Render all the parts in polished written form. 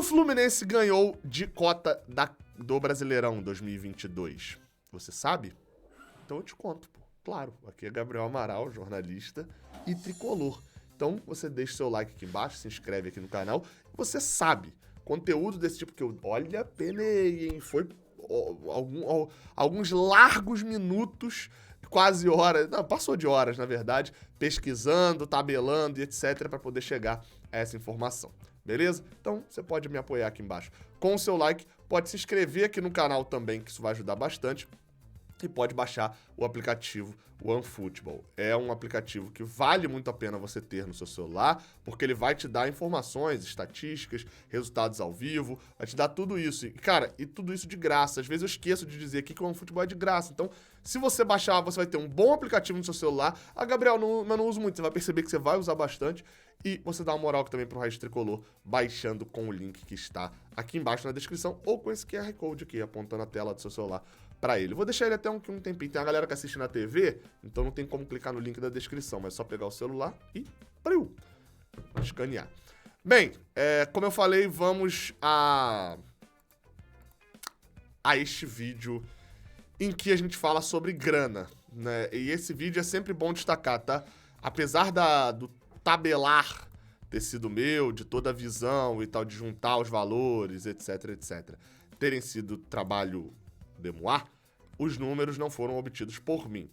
o Fluminense ganhou de cota do Brasileirão 2022? Você sabe? Então eu te conto, pô. Claro, aqui é Gabriel Amaral, jornalista e tricolor. Então você deixa o seu like aqui embaixo, se inscreve aqui no canal. Você sabe, conteúdo desse tipo que eu... Olha, penei, hein? Foi alguns largos minutos, quase horas... Não, passou de horas, na verdade, pesquisando, tabelando e etc. para poder chegar a essa informação. Beleza? Então, você pode me apoiar aqui embaixo com o seu like, pode se inscrever aqui no canal também, que isso vai ajudar bastante, e pode baixar o aplicativo OneFootball. É um aplicativo que vale muito a pena você ter no seu celular, porque ele vai te dar informações, estatísticas, resultados ao vivo, vai te dar tudo isso. E, cara, e tudo isso de graça. Às vezes eu esqueço de dizer aqui que o OneFootball é de graça. Então, se você baixar, você vai ter um bom aplicativo no seu celular. Ah, Gabriel, eu não uso muito. Você vai perceber que você vai usar bastante. E você dá uma moral também pro Raiz Tricolor, baixando com o link que está aqui embaixo na descrição, ou com esse QR Code aqui, apontando a tela do seu celular pra ele. Eu vou deixar ele até um tempinho. Tem a galera que assiste na TV, então não tem como clicar no link da descrição, mas é só pegar o celular e escanear. Bem, como eu falei, vamos a este vídeo em que a gente fala sobre grana, né? E esse vídeo é sempre bom destacar, tá? Apesar do tabelar ter sido meu, de toda a visão e tal, de juntar os valores, etc, etc, terem sido trabalho de Moá, os números não foram obtidos por mim.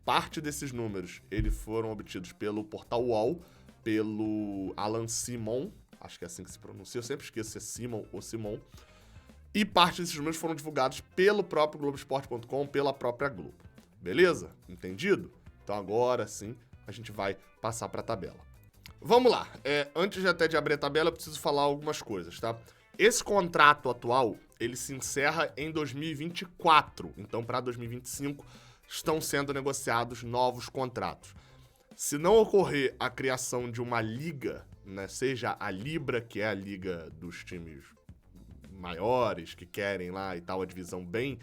Parte desses números, eles foram obtidos pelo Portal UOL, pelo Alan Simon, acho que é assim que se pronuncia, eu sempre esqueço se é Simon ou Simon, e parte desses números foram divulgados pelo próprio Globoesporte.com, pela própria Globo. Beleza? Entendido? Então agora sim, a gente vai passar para a tabela. Vamos lá. Antes até de abrir a tabela, eu preciso falar algumas coisas, tá? Esse contrato atual, ele se encerra em 2024. Então, para 2025, estão sendo negociados novos contratos. Se não ocorrer a criação de uma liga, né, seja a Libra, que é a liga dos times maiores, que querem lá e tal, a divisão bem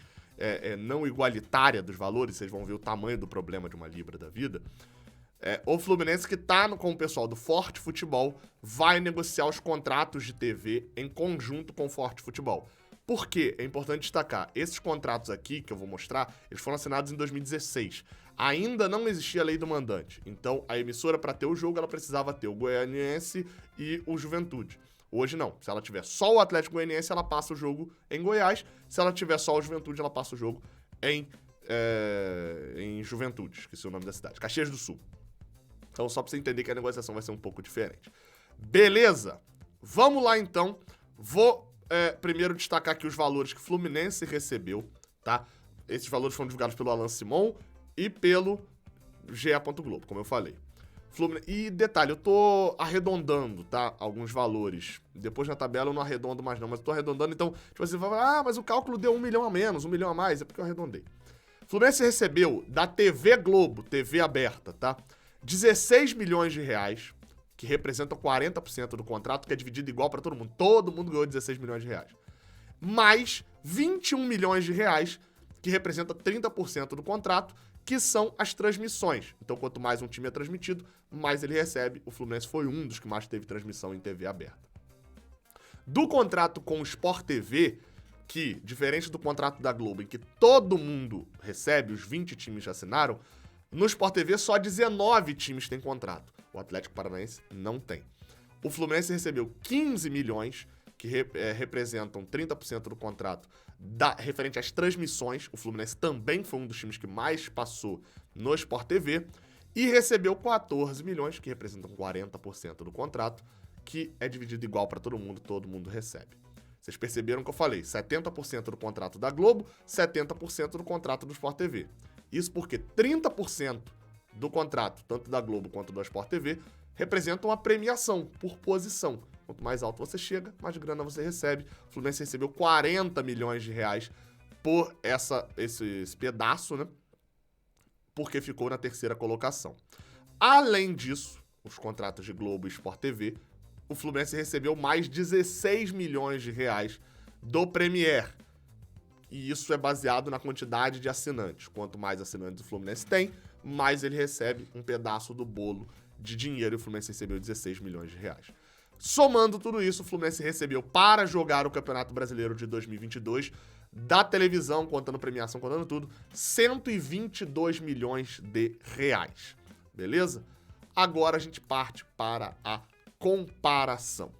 não igualitária dos valores, vocês vão ver o tamanho do problema de uma Libra da vida, o Fluminense, que tá com o pessoal do Forte Futebol, vai negociar os contratos de TV em conjunto com o Forte Futebol. Por quê? É importante destacar, esses contratos aqui, que eu vou mostrar, eles foram assinados em 2016. Ainda não existia a lei do mandante. Então, a emissora, para ter o jogo, ela precisava ter o Goianiense e o Juventude. Hoje não. Se ela tiver só o Atlético Goianiense, ela passa o jogo em Goiás. Se ela tiver só o Juventude, ela passa o jogo em Juventude, esqueci o nome da cidade, Caxias do Sul. Então, só pra você entender que a negociação vai ser um pouco diferente. Beleza? Vamos lá, então. Vou primeiro destacar aqui os valores que o Fluminense recebeu, tá? Esses valores foram divulgados pelo Alan Simon e pelo GE. Globo, como eu falei. E detalhe, eu tô arredondando, tá? Alguns valores. Depois na tabela eu não arredondo mais não, mas eu tô arredondando. Então, tipo, você vai falar, mas o cálculo deu 1 milhão a menos, 1 milhão a mais. É porque eu arredondei. Fluminense recebeu da TV Globo, TV aberta, tá? 16 milhões de reais, que representam 40% do contrato, que é dividido igual pra todo mundo. Todo mundo ganhou 16 milhões de reais. Mais 21 milhões de reais, que representa 30% do contrato, que são as transmissões. Então, quanto mais um time é transmitido, mais ele recebe. O Fluminense foi um dos que mais teve transmissão em TV aberta. Do contrato com o Sport TV, que, diferente do contrato da Globo, em que todo mundo recebe, os 20 times já assinaram, no Sport TV só 19 times têm contrato. O Atlético Paranaense não tem. O Fluminense recebeu 15 milhões, que representam 30% do contrato referente às transmissões. O Fluminense também foi um dos times que mais passou no Sport TV. E recebeu 14 milhões, que representam 40% do contrato, que é dividido igual para todo mundo recebe. Vocês perceberam que eu falei 70% do contrato da Globo, 70% do contrato do Sport TV. Isso porque 30% do contrato, tanto da Globo quanto do Sport TV, representam a premiação por posição. Quanto mais alto você chega, mais grana você recebe. O Fluminense recebeu 40 milhões de reais por esse pedaço, né? Porque ficou na terceira colocação. Além disso, os contratos de Globo e Sport TV, o Fluminense recebeu mais 16 milhões de reais do Premier. E isso é baseado na quantidade de assinantes. Quanto mais assinantes o Fluminense tem, mais ele recebe um pedaço do bolo de dinheiro. E o Fluminense recebeu 16 milhões de reais. Somando tudo isso, o Fluminense recebeu para jogar o Campeonato Brasileiro de 2022 da televisão, contando premiação, contando tudo, 122 milhões de reais. Beleza? Agora a gente parte para a comparação.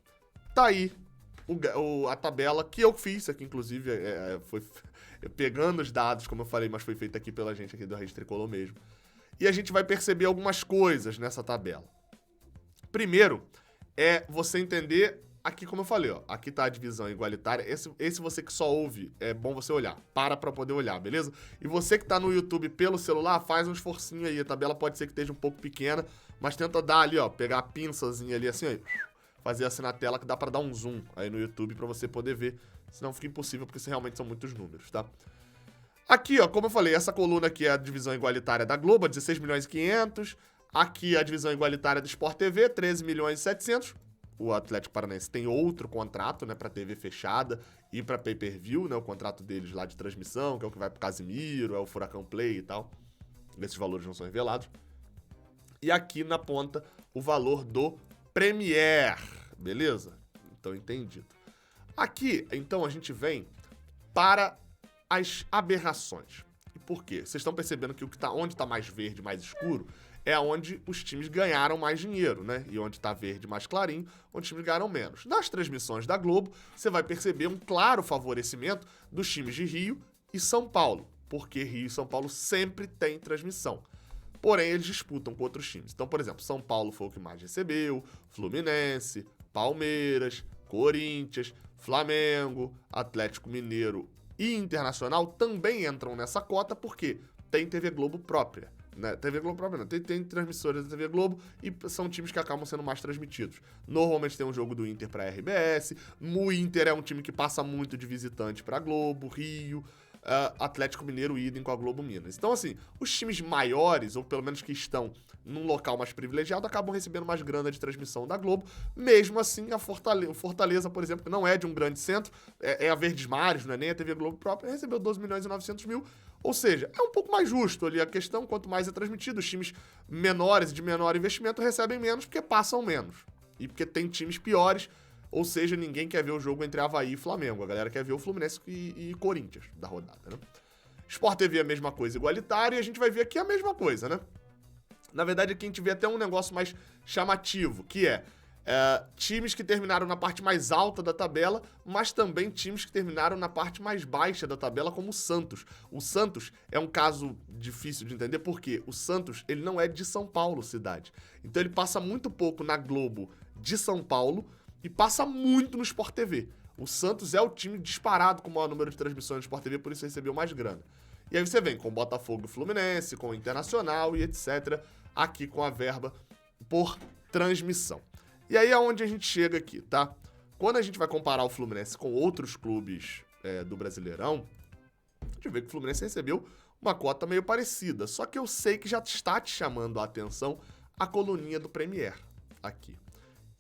Tá aí a tabela que eu fiz aqui, inclusive, foi pegando os dados, como eu falei, mas foi feita aqui pela gente aqui do Rede Tricolor mesmo. E a gente vai perceber algumas coisas nessa tabela. Primeiro, é você entender, aqui como eu falei, ó, aqui tá a divisão igualitária, esse você que só ouve, é bom você olhar, para poder olhar, beleza? E você que tá no YouTube pelo celular, faz um esforcinho aí, a tabela pode ser que esteja um pouco pequena, mas tenta dar ali, ó, pegar a pinçazinha ali assim, ó, fazer assim na tela que dá pra dar um zoom aí no YouTube pra você poder ver, senão fica impossível porque realmente são muitos números, tá? Aqui, ó, como eu falei, essa coluna aqui é a divisão igualitária da Globo, 16 milhões e 500. Aqui a divisão igualitária do Sport TV, 13 milhões e 700. O Atlético Paranaense tem outro contrato, né, pra TV fechada e pra pay-per-view, né, o contrato deles lá de transmissão, que é o que vai pro Casimiro, é o Furacão Play e tal. Esses valores não são revelados. E aqui na ponta, o valor do Premier, beleza? Então, entendido. Aqui, então, a gente vem para as aberrações. E por quê? Vocês estão percebendo que onde tá mais verde, mais escuro, é onde os times ganharam mais dinheiro, né? E onde tá verde mais clarinho, onde os times ganharam menos. Nas transmissões da Globo, você vai perceber um claro favorecimento dos times de Rio e São Paulo, porque Rio e São Paulo sempre têm transmissão. Porém, eles disputam com outros times. Então, por exemplo, São Paulo foi o que mais recebeu, Fluminense, Palmeiras, Corinthians, Flamengo, Atlético Mineiro e Internacional também entram nessa cota porque tem TV Globo própria. Né? TV Globo própria não, tem transmissores da TV Globo e são times que acabam sendo mais transmitidos. Normalmente tem um jogo do Inter pra RBS, o Inter é um time que passa muito de visitante pra Globo, Rio, Atlético Mineiro idem com a Globo Minas. Então assim, os times maiores, ou pelo menos que estão num local mais privilegiado, acabam recebendo mais grana de transmissão da Globo. Mesmo assim, o Fortaleza, por exemplo, que não é de um grande centro, é a Verdes Mares, não é nem a TV Globo própria, recebeu 12 milhões e 900 mil. Ou seja, é um pouco mais justo ali a questão, quanto mais é transmitido, os times menores e de menor investimento recebem menos porque passam menos. E porque tem times piores, ou seja, ninguém quer ver o jogo entre Avaí e Flamengo, a galera quer ver o Fluminense e Corinthians da rodada, né? Sport TV é a mesma coisa, igualitária, e a gente vai ver aqui a mesma coisa, né? Na verdade, aqui a gente vê até um negócio mais chamativo, que é times que terminaram na parte mais alta da tabela, mas também times que terminaram na parte mais baixa da tabela, como o Santos. O Santos é um caso difícil de entender, porque o Santos ele não é de São Paulo, cidade. Então ele passa muito pouco na Globo de São Paulo e passa muito no Sport TV. O Santos é o time disparado com o maior número de transmissões no Sport TV, por isso recebeu mais grana. E aí você vem com o Botafogo e Fluminense, com o Internacional e etc., aqui com a verba por transmissão. E aí é onde a gente chega aqui, tá? Quando a gente vai comparar o Fluminense com outros clubes do Brasileirão, a gente vê que o Fluminense recebeu uma cota meio parecida. Só que eu sei que já está te chamando a atenção a coluninha do Premier aqui.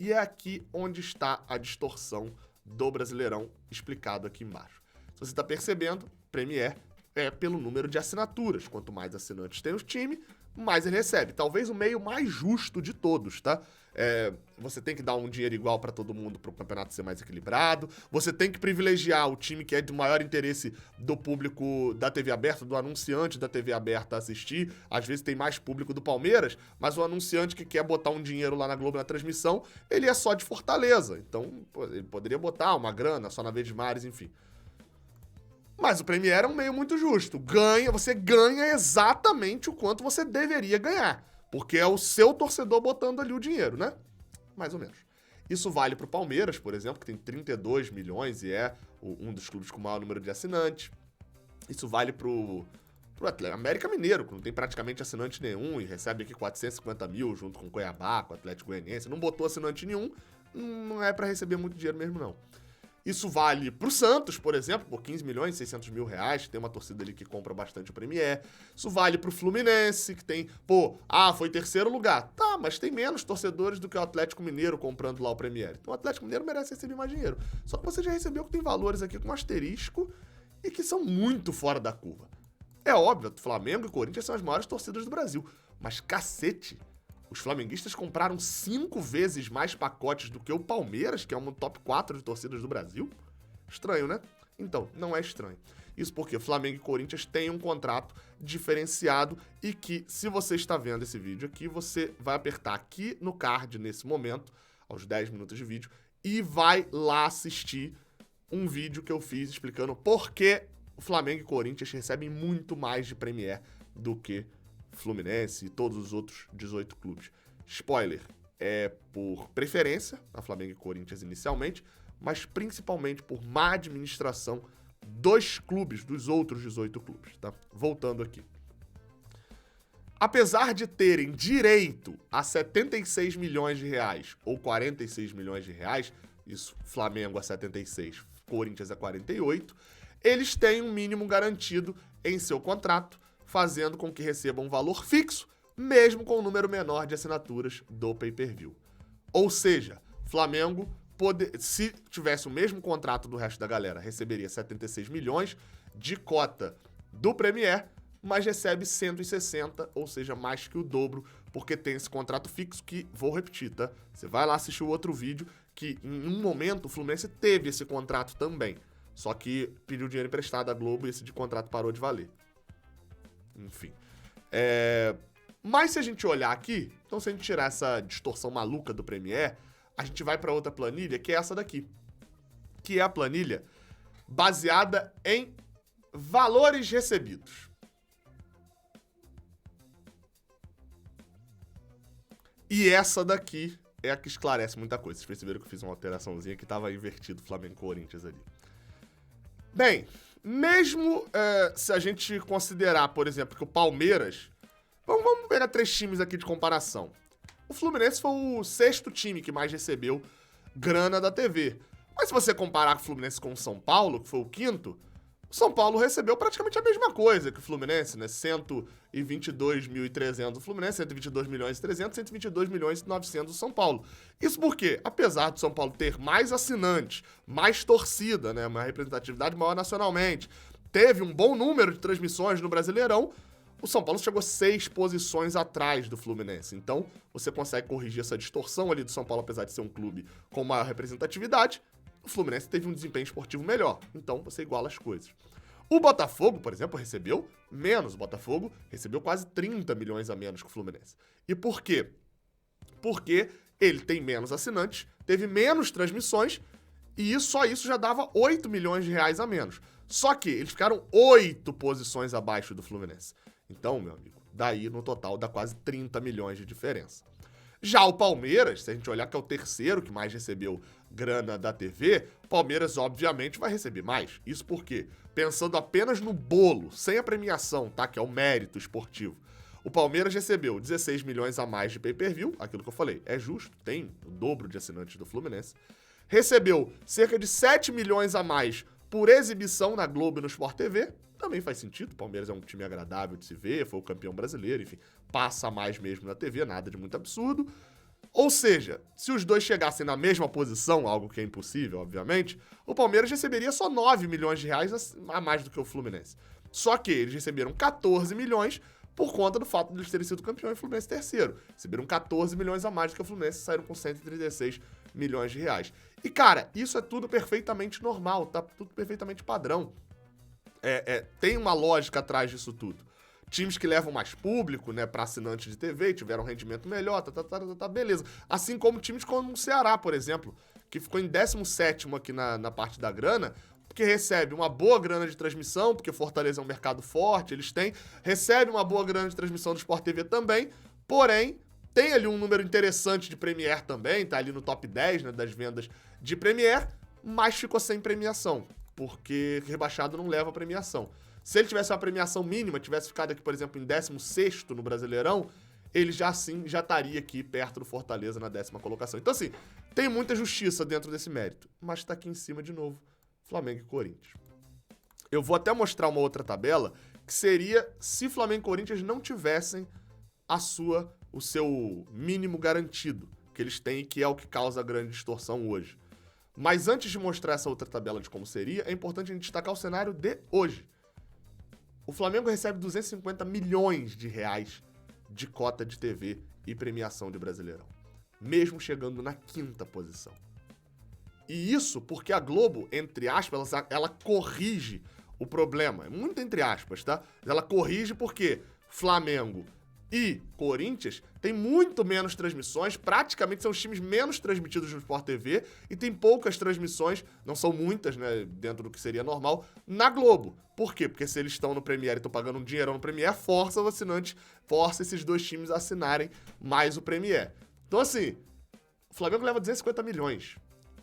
E é aqui onde está a distorção do Brasileirão explicado aqui embaixo. Se você está percebendo, Premier é pelo número de assinaturas. Quanto mais assinantes tem o time, mais ele recebe. Talvez o meio mais justo de todos, tá? Você tem que dar um dinheiro igual para todo mundo para o campeonato ser mais equilibrado. Você tem que privilegiar o time que é de maior interesse do público da TV aberta, do anunciante da TV aberta assistir. Às vezes tem mais público do Palmeiras, mas o anunciante que quer botar um dinheiro lá na Globo na transmissão, ele é só de Fortaleza. Então, ele poderia botar uma grana só na Verdes Mares, enfim. Mas o Premier é um meio muito justo. Você ganha exatamente o quanto você deveria ganhar. Porque é o seu torcedor botando ali o dinheiro, né? Mais ou menos. Isso vale pro Palmeiras, por exemplo, que tem 32 milhões e é um dos clubes com o maior número de assinantes. Isso vale pro América Mineiro, que não tem praticamente assinante nenhum e recebe aqui 450 mil junto com o Cuiabá, com o Atlético Goianiense. Não botou assinante nenhum, não é pra receber muito dinheiro mesmo, não. Isso vale pro Santos, por exemplo, por 15 milhões e 600 mil reais, tem uma torcida ali que compra bastante o Premier. Isso vale pro Fluminense, que tem, foi terceiro lugar. Tá, mas tem menos torcedores do que o Atlético Mineiro comprando lá o Premier. Então o Atlético Mineiro merece receber mais dinheiro. Só que você já recebeu que tem valores aqui com asterisco e que são muito fora da curva. É óbvio, Flamengo e Corinthians são as maiores torcidas do Brasil, mas cacete, Os flamenguistas compraram 5 vezes mais pacotes do que o Palmeiras, que é um top 4 de torcidas do Brasil. Estranho, né? Então, não é estranho. Isso porque Flamengo e Corinthians têm um contrato diferenciado e que, se você está vendo esse vídeo aqui, você vai apertar aqui no card nesse momento, aos 10 minutos de vídeo, e vai lá assistir um vídeo que eu fiz explicando por que o Flamengo e Corinthians recebem muito mais de Premier do que Fluminense e todos os outros 18 clubes. Spoiler, é por preferência, a Flamengo e Corinthians inicialmente, mas principalmente por má administração dos clubes, dos outros 18 clubes, tá? Voltando aqui. Apesar de terem direito a 76 milhões de reais ou 46 milhões de reais, isso Flamengo a 76, Corinthians a 48, eles têm um mínimo garantido em seu contrato, fazendo com que recebam um valor fixo, mesmo com um número menor de assinaturas do pay-per-view. Ou seja, Flamengo, se tivesse o mesmo contrato do resto da galera, receberia 76 milhões de cota do Premier, mas recebe 160, ou seja, mais que o dobro, porque tem esse contrato fixo que, vou repetir, tá? Você vai lá assistir o outro vídeo, que em um momento o Fluminense teve esse contrato também, só que pediu dinheiro emprestado à Globo e esse de contrato parou de valer. Enfim. Mas se a gente olhar aqui, então se a gente tirar essa distorção maluca do Premier, a gente vai para outra planilha, que é essa daqui. Que é a planilha baseada em valores recebidos. E essa daqui é a que esclarece muita coisa. Vocês perceberam que eu fiz uma alteraçãozinha que estava invertido Flamengo e Corinthians ali. Bem, mesmo se a gente considerar, por exemplo, que o Palmeiras... Vamos pegar 3 times aqui de comparação. O Fluminense foi o 6º time que mais recebeu grana da TV. Mas se você comparar o Fluminense com o São Paulo, que foi o 5º, o São Paulo recebeu praticamente a mesma coisa que o Fluminense, né? 122.300 o Fluminense, 122.300.000, 122.900.000 o São Paulo. Isso porque, apesar do São Paulo ter mais assinantes, mais torcida, né? Uma representatividade maior nacionalmente, teve um bom número de transmissões no Brasileirão, o São Paulo chegou 6 posições atrás do Fluminense. Então, você consegue corrigir essa distorção ali do São Paulo, apesar de ser um clube com maior representatividade. O Fluminense teve um desempenho esportivo melhor. Então, você iguala as coisas. O Botafogo, por exemplo, recebeu menos. O Botafogo recebeu quase 30 milhões a menos que o Fluminense. E por quê? Porque ele tem menos assinantes, teve menos transmissões e só isso já dava 8 milhões de reais a menos. Só que eles ficaram 8 posições abaixo do Fluminense. Então, meu amigo, daí no total dá quase 30 milhões de diferença. Já o Palmeiras, se a gente olhar que é o 3º que mais recebeu grana da TV, o Palmeiras obviamente vai receber mais. Isso porque, pensando apenas no bolo, sem a premiação, tá? Que é o mérito esportivo. O Palmeiras recebeu 16 milhões a mais de pay-per-view, aquilo que eu falei, é justo, tem o dobro de assinantes do Fluminense. Recebeu cerca de 7 milhões a mais por exibição na Globo e no Sport TV, também faz sentido, o Palmeiras é um time agradável de se ver, foi o campeão brasileiro, enfim, passa mais mesmo na TV, nada de muito absurdo. Ou seja, se os dois chegassem na mesma posição, algo que é impossível, obviamente, o Palmeiras receberia só 9 milhões de reais a mais do que o Fluminense. Só que eles receberam 14 milhões por conta do fato de eles terem sido campeão e o Fluminense terceiro. Receberam 14 milhões a mais do que o Fluminense e saíram com 136 milhões de reais. E, cara, isso é tudo perfeitamente normal, tá tudo perfeitamente padrão. Tem uma lógica atrás disso tudo. Times que levam mais público, né, pra assinante de TV, tiveram um rendimento melhor, beleza. Assim como times como o Ceará, por exemplo, que ficou em 17º aqui na parte da grana, porque recebe uma boa grana de transmissão, porque Fortaleza é um mercado forte, eles têm, recebe uma boa grana de transmissão do Sport TV também, porém, tem ali um número interessante de Premier também, tá ali no top 10, né, das vendas de Premier, mas ficou sem premiação, porque rebaixado não leva premiação. Se ele tivesse uma premiação mínima, tivesse ficado aqui, por exemplo, em 16º no Brasileirão, ele já estaria aqui perto do Fortaleza na 10ª colocação. Então, assim, tem muita justiça dentro desse mérito, mas tá aqui em cima de novo, Flamengo e Corinthians. Eu vou até mostrar uma outra tabela, que seria se Flamengo e Corinthians não tivessem o seu mínimo garantido, que eles têm e que é o que causa a grande distorção hoje. Mas antes de mostrar essa outra tabela de como seria, é importante a gente destacar o cenário de hoje. O Flamengo recebe 250 milhões de reais de cota de TV e premiação de Brasileirão. Mesmo chegando na 5ª posição. E isso porque a Globo, entre aspas, ela corrige o problema. É muito entre aspas, tá? Ela corrige porque Flamengo e Corinthians têm muito menos transmissões, praticamente são os times menos transmitidos no Sport TV e tem poucas transmissões, não são muitas, né, dentro do que seria normal, na Globo. Por quê? Porque se eles estão no Premiere e estão pagando um dinheirão no Premiere, força os assinantes, força esses dois times a assinarem mais o Premiere. Então assim, o Flamengo leva 250 milhões.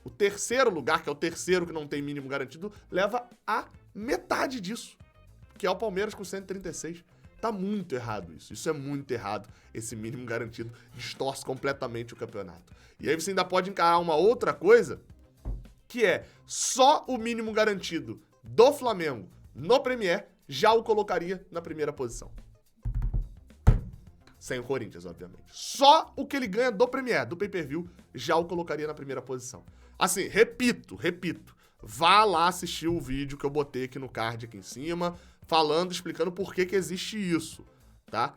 O terceiro lugar, que é o terceiro que não tem mínimo garantido, leva a metade disso, que é o Palmeiras com 136. Tá muito errado isso. Isso é muito errado. Esse mínimo garantido distorce completamente o campeonato. E aí você ainda pode encarar uma outra coisa, que é só o mínimo garantido do Flamengo no Premier já o colocaria na primeira posição. Sem o Corinthians, obviamente. Só o que ele ganha do Premier, do pay-per-view, já o colocaria na primeira posição. Assim, repito. Vá lá assistir o vídeo que eu botei aqui no card aqui em cima, falando, explicando por que existe isso, tá?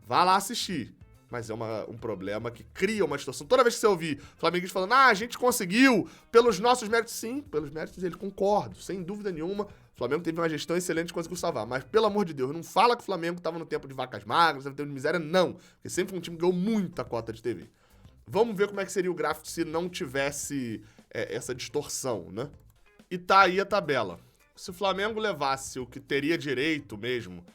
Vá lá assistir. Mas é um problema que cria uma distorção. Toda vez que você ouvir flamenguistas falando, a gente conseguiu pelos nossos méritos. Sim, pelos méritos dele, concordo, sem dúvida nenhuma. O Flamengo teve uma gestão excelente e conseguiu salvar. Mas, pelo amor de Deus, não fala que o Flamengo estava no tempo de vacas magras, no tempo de miséria, não. Porque sempre foi um time que ganhou muita cota de TV. Vamos ver como é que seria o gráfico se não tivesse essa distorção, né? E tá aí a tabela. Se o Flamengo levasse o que teria direito mesmo,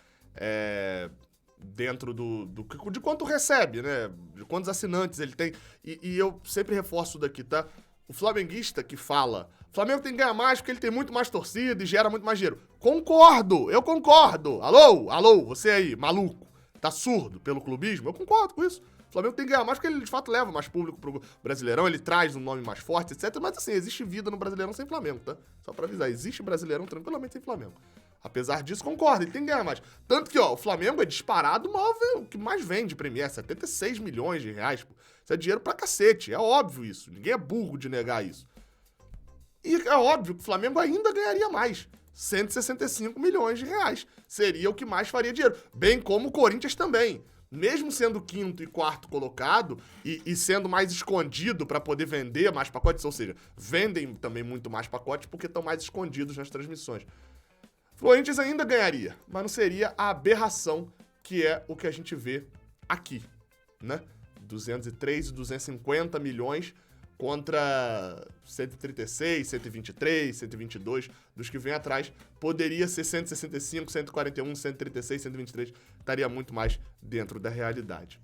dentro de quanto recebe, né? De quantos assinantes ele tem. E eu sempre reforço daqui, tá? O flamenguista que fala, o Flamengo tem que ganhar mais porque ele tem muito mais torcida e gera muito mais dinheiro. Concordo, eu concordo. Alô, você aí, maluco, tá surdo pelo clubismo? Eu concordo com isso. O Flamengo tem que ganhar mais porque ele, de fato, leva mais público pro Brasileirão, ele traz um nome mais forte, etc. Mas, assim, existe vida no Brasileirão sem Flamengo, tá? Só pra avisar, existe Brasileirão tranquilamente sem Flamengo. Apesar disso, concordo, ele tem que ganhar mais. Tanto que, ó, o Flamengo é disparado o que mais vende Premier, 76 milhões de reais, pô. Isso é dinheiro pra cacete, é óbvio isso. Ninguém é burro de negar isso. E é óbvio que o Flamengo ainda ganharia mais. 165 milhões de reais. Seria o que mais faria dinheiro. Bem como o Corinthians também. Mesmo sendo 5º e 4º colocado e sendo mais escondido para poder vender mais pacotes, ou seja, vendem também muito mais pacotes porque estão mais escondidos nas transmissões. O Corinthians ainda ganharia, mas não seria a aberração que é o que a gente vê aqui, né? 203 e 250 milhões contra 136, 123, 122 dos que vem atrás. Poderia ser 165, 141, 136, 123. Estaria muito mais dentro da realidade.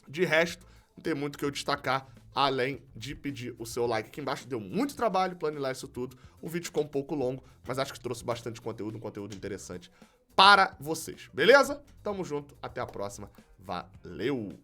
De resto, não tem muito o que eu destacar, além de pedir o seu like aqui embaixo. Deu muito trabalho planejar isso tudo. O vídeo ficou um pouco longo, mas acho que trouxe bastante conteúdo, um conteúdo interessante para vocês. Beleza? Tamo junto, até a próxima. Valeu!